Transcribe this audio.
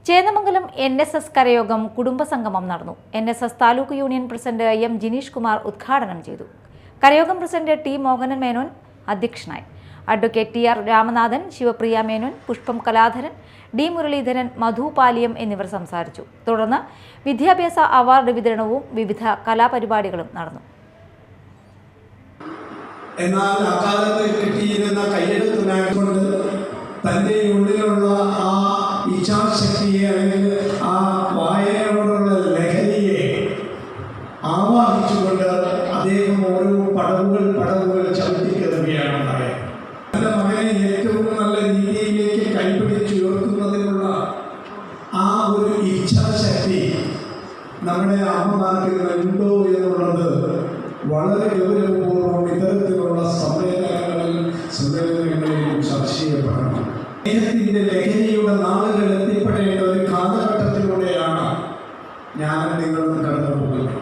Chendamangalam NSS കരയോഗം കുടുംബസംഗമം നടന്നു. NSS taluk union president M Jineesh Kumar ഉദ്ഘാടനം ചെയ്തു. കരയോഗം പ്രസിഡന്റ് T മോഹനൻ മേനോൻ അധ്യക്ഷനായി. അഡ്വക്കേറ്റ് TR രാമനാഥൻ, ശിവപ്രിയ മേനോൻ, പുഷ്പം കലാധരൻ, D മുരളീധരൻ, മധു പാലിയം എന്നിവർ സംസാരിച്ചു. തുടർന്ന് വിദ്യാഭ്യാസ അവാർഡ് വിതരണവും വിവിധ കലാപരിപാടികളും നടന്നു. എന്നാൽ അക്കാലത്ത് കിട്ടിയിരുന്ന കയ്യെഴുത്തുകൊണ്ട് തൻ്റെ ഉള്ളിലുള്ള ആ ഇച്ഛാശക്തിയെ അല്ലെങ്കിൽ ആ വായനയോടുള്ള ലഹരിയെ ആവാഹിച്ചുകൊണ്ട് അദ്ദേഹം ഓരോ പടവുകൾ ചവിട്ടിക്കിടക്കുകയാണ് ഉണ്ടായത്. തൻ്റെ മകനെ ഏറ്റവും നല്ല രീതിയിലേക്ക് കൈപിടിച്ചുയർത്തുന്നതിനുള്ള ആ ഒരു ഇച്ഛാശക്തി നമ്മുടെ അമ്മമാർക്ക് ഉണ്ടോ എന്നുള്ളത് വളരെ ഗൗരവപൂർവ്വം ഇത്തരത്തിലുള്ള സമ്മേളനങ്ങളിൽ ചർച്ച ചെയ്യപ്പെടണം. സ്നേഹത്തിൻ്റെ ലഹരിയുടെ നാളുകൾ എത്തിപ്പെടേണ്ട ഒരു കാലഘട്ടത്തിലൂടെയാണ് ഞാൻ നിങ്ങളും കടന്നു പോകുന്നത്.